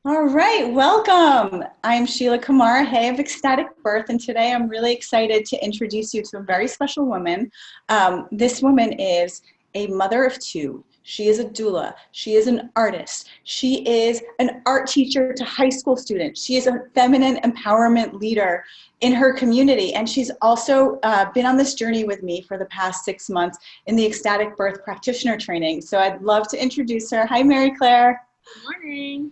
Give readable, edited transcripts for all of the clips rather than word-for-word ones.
All right, welcome. I'm Sheila Kamara Hay of Ecstatic Birth, and today I'm really excited to introduce you to a very special woman. This woman is a mother of two. She is a doula. She is an artist. She is an art teacher to high school students. She is a feminine empowerment leader in her community, and she's also been on this journey with me for the past 6 months in the Ecstatic Birth practitioner training. So I'd love to introduce her. Hi, Mary Claire. Good morning.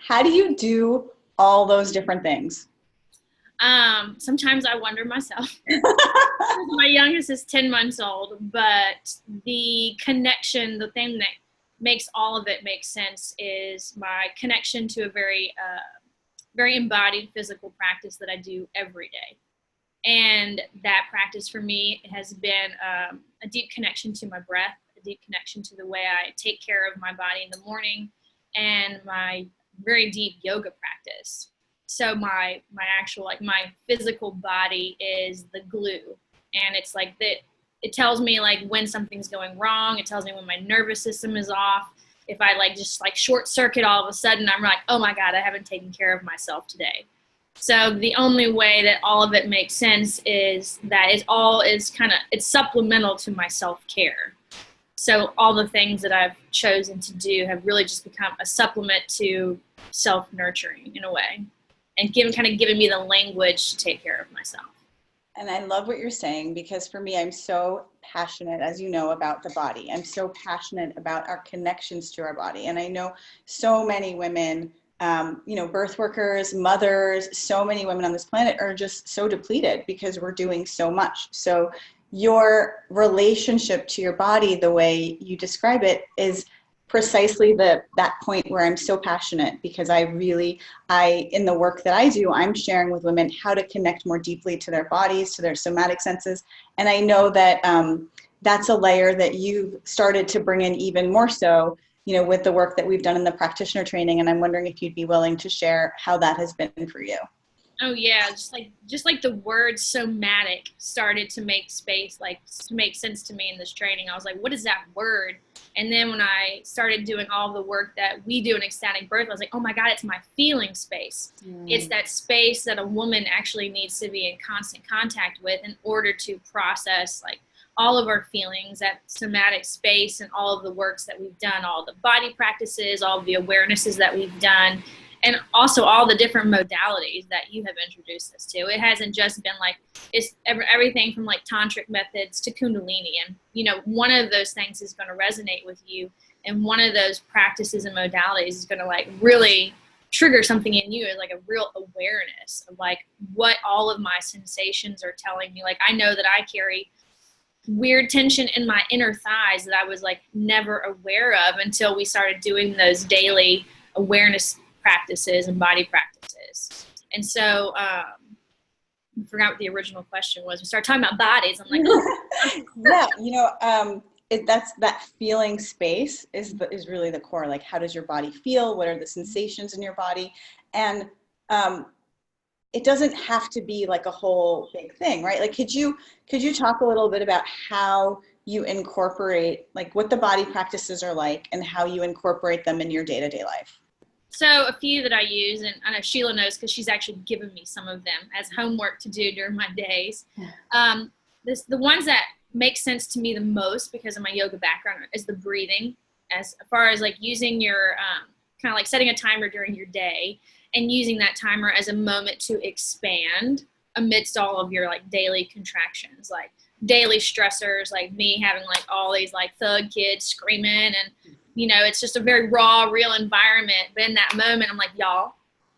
How do you do all those different things? Sometimes I wonder myself. My youngest is 10 months old, but the connection, the thing that makes all of it make sense is my connection to a very embodied physical practice that I do every day. And that practice for me has been a deep connection to my breath, a deep connection to the way I take care of my body in the morning, and my very deep yoga practice. So my actual, like, my physical body is the glue, and it's like that. It tells me like when something's going wrong. It tells me when my nervous system is off. If I just short circuit all of a sudden, I'm like, oh my God, I haven't taken care of myself today. So the only way that all of it makes sense is that it's supplemental to my self-care. So all the things that I've chosen to do have really just become a supplement to self-nurturing in a way, and giving me the language to take care of myself. And I love what you're saying, because for me, I'm so passionate, as you know, about the body. I'm so passionate about our connections to our body. And I know so many women, birth workers, mothers, so many women on this planet are just so depleted because we're doing so much. So your relationship to your body, the way you describe it, is precisely that point where I'm so passionate, because in the work that I do, I'm sharing with women how to connect more deeply to their bodies, to their somatic senses. And I know that that's a layer that you've started to bring in even more so, with the work that we've done in the practitioner training. And I'm wondering if you'd be willing to share how that has been for you. Oh yeah, just like the word somatic started to make sense to me in this training. I was like, what is that word? And then when I started doing all the work that we do in ecstatic birth, I was like, oh my God, it's my feeling space. It's that space that a woman actually needs to be in constant contact with in order to process like all of our feelings, that somatic space, and all of the works that we've done, all the body practices, all of the awarenesses that we've done, and also all the different modalities that you have introduced us to. It hasn't just been like, it's everything from like tantric methods to kundalini. And, one of those things is going to resonate with you. And one of those practices and modalities is going to like really trigger something in you, like a real awareness of like what all of my sensations are telling me. Like, I know that I carry weird tension in my inner thighs that I was like never aware of until we started doing those daily awareness practices and body practices. And so I forgot what the original question was. We started talking about bodies. I'm like, yeah, that's that feeling space is really the core. Like, how does your body feel? What are the sensations in your body? And it doesn't have to be like a whole big thing, right? Like, could you talk a little bit about how you incorporate, like, what the body practices are like and how you incorporate them in your day-to-day life? So a few that I use, and I know Sheila knows because she's actually given me some of them as homework to do during my days. The ones that make sense to me the most because of my yoga background is the breathing, as far as like using your kind of like setting a timer during your day and using that timer as a moment to expand amidst all of your like daily contractions, like daily stressors, like me having like all these like thug kids screaming, and it's just a very raw, real environment. But in that moment, I'm like, y'all,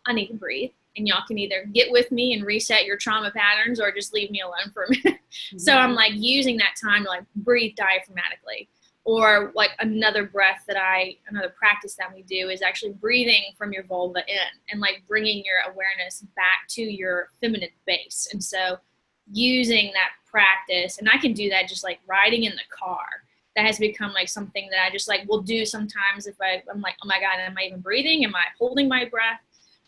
I need to breathe. And y'all can either get with me and reset your trauma patterns or just leave me alone for a minute. Mm-hmm. So I'm like using that time to like breathe diaphragmatically. Or like another practice that we do is actually breathing from your vulva in and like bringing your awareness back to your feminine base. And so using that practice, and I can do that just like riding in the car. That has become like something that I just like will do sometimes if I'm like, oh my God, am I even breathing? Am I holding my breath?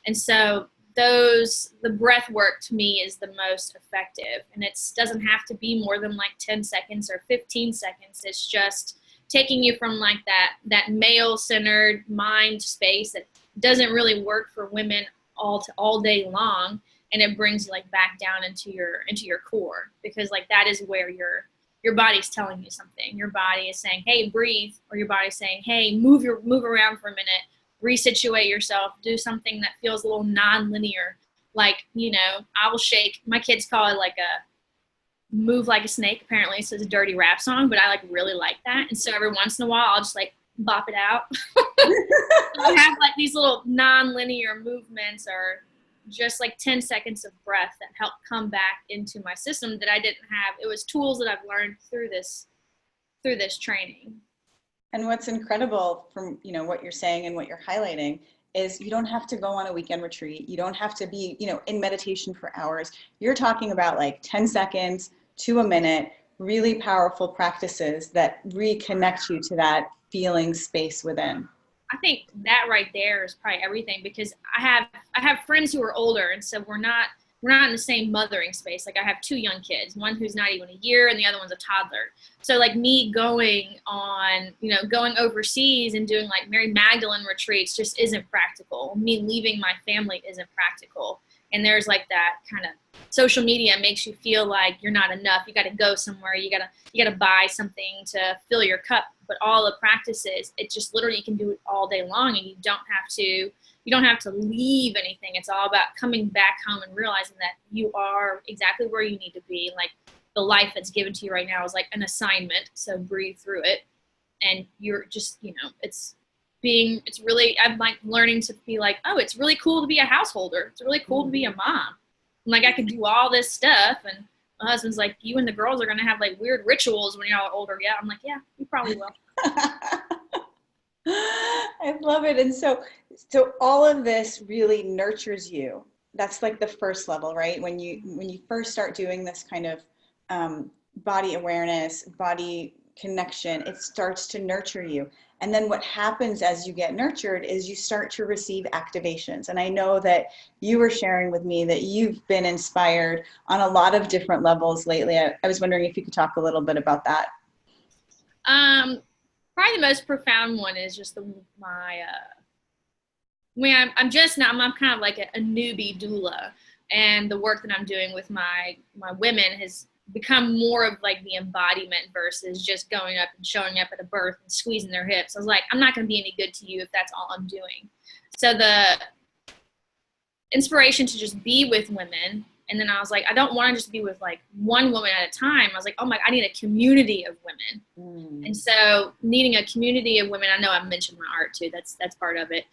And so the breath work to me is the most effective. And it doesn't have to be more than like 10 seconds or 15 seconds. It's just taking you from like that male-centered mind space that doesn't really work for women all day long. And it brings you like back down into your core, because like that is where your body's telling you something. Your body is saying, hey, breathe, or your body's saying, hey, move around for a minute, resituate yourself, do something that feels a little non-linear. Like, you know, I will shake, my kids call it like a move like a snake, apparently. So it's a dirty rap song, but I like really like that. And so every once in a while I'll just like bop it out. I have like these little non-linear movements, or just like 10 seconds of breath that help come back into my system that I didn't have. It was tools that I've learned through this training. And what's incredible from, you know, what you're saying and what you're highlighting is you don't have to go on a weekend retreat. You don't have to be, you know, in meditation for hours. You're talking about like 10 seconds to a minute, really powerful practices that reconnect you to that feeling space within. I think that right there is probably everything, because I have friends who are older, and so we're not in the same mothering space. Like I have 2 young kids, one who's not even a year and the other one's a toddler. So like me going overseas and doing like Mary Magdalene retreats just isn't practical. Me leaving my family isn't practical. And there's like that kind of social media makes you feel like you're not enough. You got to go somewhere. You got to buy something to fill your cup. But all the practices, it just literally, you can do it all day long, and you don't have to leave anything. It's all about coming back home and realizing that you are exactly where you need to be. Like the life that's given to you right now is like an assignment. So breathe through it. And you're just, you know, I'm like learning to be like, oh, it's really cool to be a householder. It's really cool to be a mom. And like I can do all this stuff, and my husband's like, you and the girls are going to have like weird rituals when y'all are older. Yeah. I'm like, yeah, you probably will. I love it. And so all of this really nurtures you. That's like the first level, right? When you first start doing this kind of body awareness, body connection, it starts to nurture you. And then what happens as you get nurtured is you start to receive activations. And I know that you were sharing with me that you've been inspired on a lot of different levels lately. I was wondering if you could talk a little bit about that. Probably the most profound one is just I'm kind of like a newbie doula, and the work that I'm doing with my women has become more of like the embodiment versus just going up and showing up at a birth and squeezing their hips. I was like, I'm not going to be any good to you if that's all I'm doing. So the inspiration to just be with women. And then I was like, I don't want to just be with like one woman at a time. I was like, oh my, I need a community of women. And so needing a community of women, I know I mentioned my art too. That's part of it.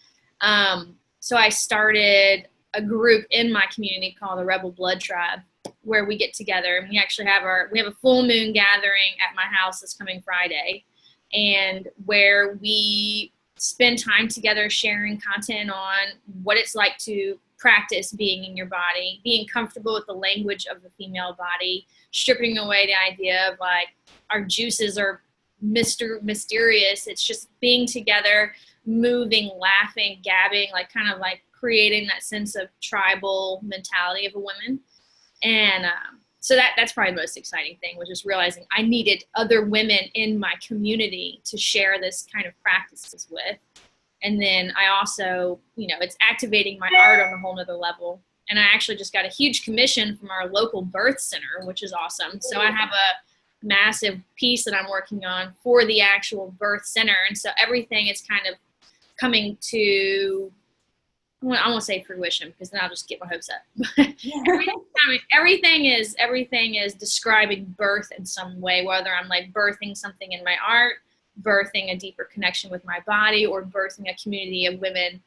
So I started a group in my community called the Rebel Blood Tribe, where we get together, and we actually have a full moon gathering at my house this coming Friday, and where we spend time together sharing content on what it's like to practice being in your body, being comfortable with the language of the female body, stripping away the idea of like our juices are mysterious. It's just being together, moving, laughing, gabbing, like kind of like creating that sense of tribal mentality of a woman. And so that's probably the most exciting thing, was just realizing I needed other women in my community to share this kind of practices with. And then I also, you know, it's activating my art on a whole nother level. And I actually just got a huge commission from our local birth center, which is awesome. So I have a massive piece that I'm working on for the actual birth center. And so everything is kind of coming to, I won't say fruition, because then I'll just get my hopes up. everything is describing birth in some way, whether I'm like birthing something in my art, birthing a deeper connection with my body, or birthing a community of women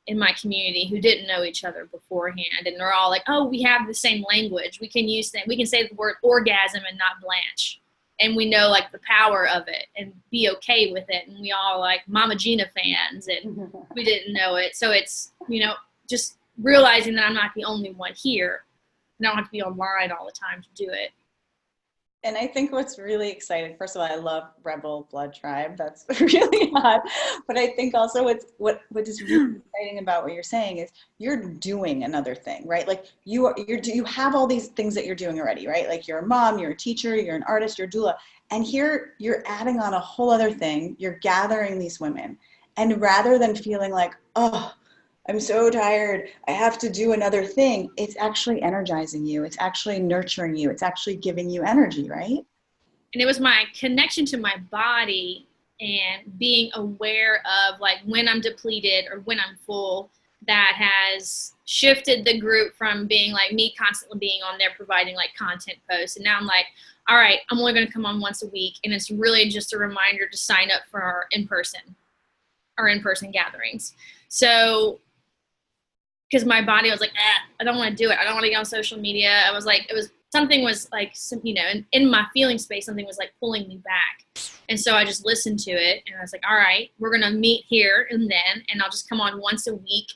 in my community who didn't know each other beforehand. And they're all like, oh, we have the same language. We can say the word orgasm and not blanch. And we know like the power of it and be okay with it. And we all like Mama Gina fans, and we didn't know it. So it's, you know, just realizing that I'm not the only one here. I don't have to be online all the time to do it. And I think what's really exciting, first of all, I love Rebel Blood Tribe. That's really hot. But I think also what is really exciting about what you're saying is you're doing another thing, right? Like you have all these things that you're doing already, right? Like you're a mom, you're a teacher, you're an artist, you're a doula. And here you're adding on a whole other thing. You're gathering these women. And rather than feeling like, oh, I'm so tired. I have to do another thing. It's actually energizing you. It's actually nurturing you. It's actually giving you energy, right? And it was my connection to my body and being aware of like when I'm depleted or when I'm full that has shifted the group from being like me constantly being on there providing like content posts. And now I'm like, all right, I'm only going to come on once a week. And it's really just a reminder to sign up for our in-person gatherings. So, because my body was like, I don't want to do it. I don't want to get on social media. I was like, something was like, you know, in my feeling space, something was like pulling me back. And so I just listened to it and I was like, all right, we're going to meet here and then, and I'll just come on once a week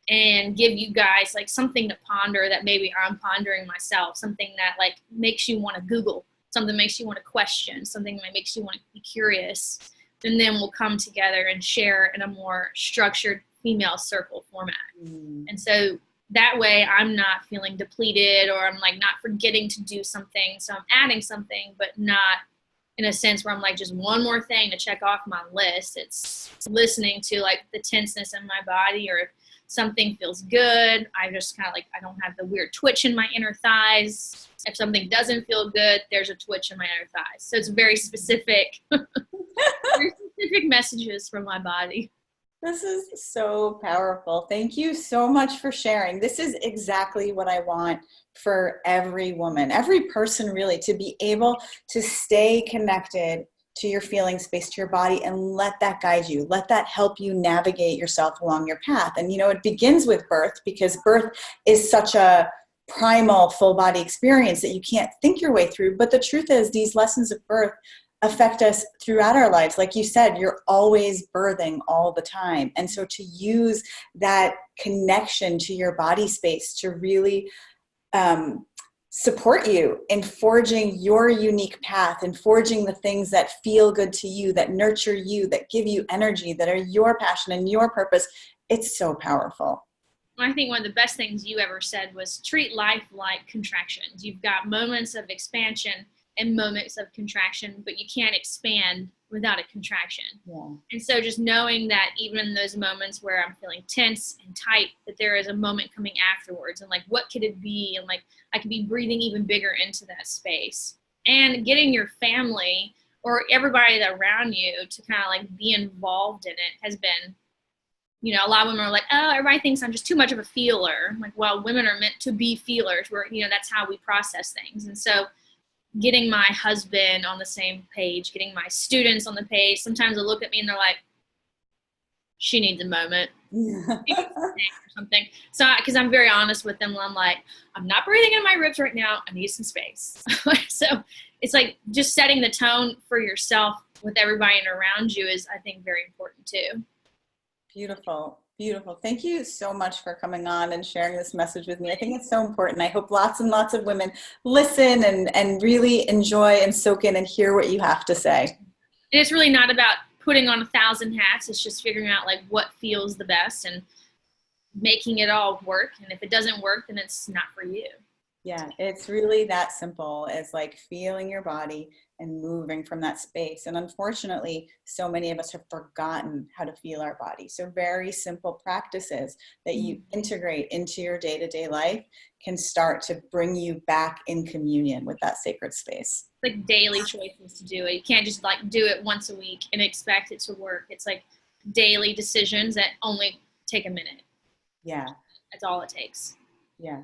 and give you guys like something to ponder that maybe I'm pondering myself, something that like makes you want to Google, something makes you want to question, something that makes you want to be curious. And then we'll come together and share in a more structured female circle format. And so that way I'm not feeling depleted or I'm like not forgetting to do something. So I'm adding something, but not in a sense where I'm like just one more thing to check off my list. It's listening to like the tenseness in my body, or if something feels good, I just kind of like, I don't have the weird twitch in my inner thighs. If something doesn't feel good, there's a twitch in my inner thighs. So it's very specific, very specific messages from my body. This is so powerful. Thank you so much for sharing. This is exactly what I want for every woman, every person really, to be able to stay connected to your feeling space, to your body, and let that guide you. Let that help you navigate yourself along your path. And, you know, it begins with birth, because birth is such a primal full body experience that you can't think your way through. But the truth is, these lessons of birth affect us throughout our lives. Like you said, you're always birthing all the time. And so to use that connection to your body space to really support you in forging your unique path and forging the things that feel good to you, that nurture you, that give you energy, that are your passion and your purpose, it's so powerful. I think one of the best things you ever said was treat life like contractions. You've got moments of expansion and moments of contraction, but you can't expand without a contraction. Yeah. And so just knowing that even in those moments where I'm feeling tense and tight, that there is a moment coming afterwards, and like, what could it be? And like, I could be breathing even bigger into that space, and getting your family or everybody that around you to kind of like be involved in it has been, you know, a lot of women are like, oh, everybody thinks I'm just too much of a feeler. I'm like, well, women are meant to be feelers. We're, you know, that's how we process things. And so getting my husband on the same page, getting my students on the page. Sometimes they look at me and they're like, she needs a moment or something. So, because I'm very honest with them, I'm like, I'm not breathing in my ribs right now. I need some space. So it's like just setting the tone for yourself with everybody around you is, I think, very important too. Beautiful. Beautiful. Thank you so much for coming on and sharing this message with me. I think it's so important. I hope lots and lots of women listen and really enjoy and soak in and hear what you have to say. And it's really not about putting on 1,000 hats. It's just figuring out like what feels the best and making it all work. And if it doesn't work, then it's not for you. Yeah, it's really that simple. It's like feeling your body and moving from that space. And unfortunately, so many of us have forgotten how to feel our body. So very simple practices that you integrate into your day-to-day life can start to bring you back in communion with that sacred space. Like daily choices to do it. You can't just like do it once a week and expect it to work. It's like daily decisions that only take a minute. Yeah. That's all it takes. Yeah.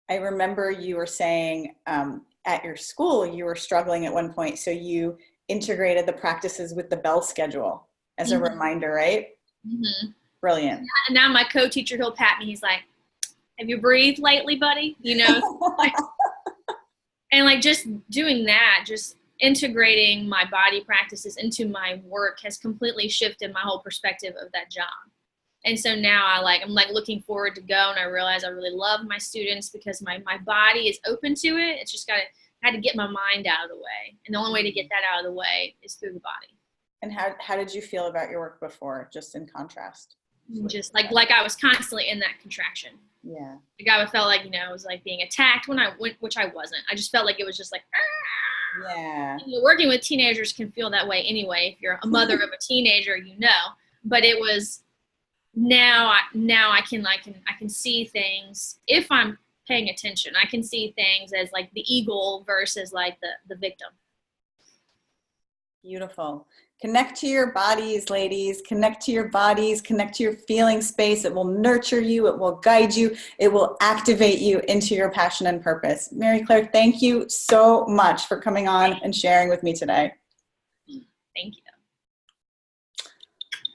I remember you were saying at your school, you were struggling at one point. So you integrated the practices with the bell schedule as a reminder, right? Mm-hmm. Brilliant. And now my co-teacher, he'll pat me. He's like, have you breathed lately, buddy? You know? And like just doing that, just integrating my body practices into my work has completely shifted my whole perspective of that job. And so now I'm like looking forward to go, and I realize I really love my students because my body is open to it. It's just had to get my mind out of the way. And the only way to get that out of the way is through the body. And how did you feel about your work before, just in contrast? Just like I was constantly in that contraction. Yeah. Like I felt like, you know, I was like being attacked when I went, which I wasn't. I just felt like it was just like, ah! Yeah. You know, working with teenagers can feel that way anyway. If you're a mother of a teenager, you know, but it was now I can see things if I'm paying attention. I can see things as like the eagle versus like the victim. Beautiful. Connect to your bodies, ladies. Connect to your bodies. Connect to your feeling space. It will nurture you. It will guide you. It will activate you into your passion and purpose. Mary Claire, thank you so much for coming on and sharing with me today. Thank you.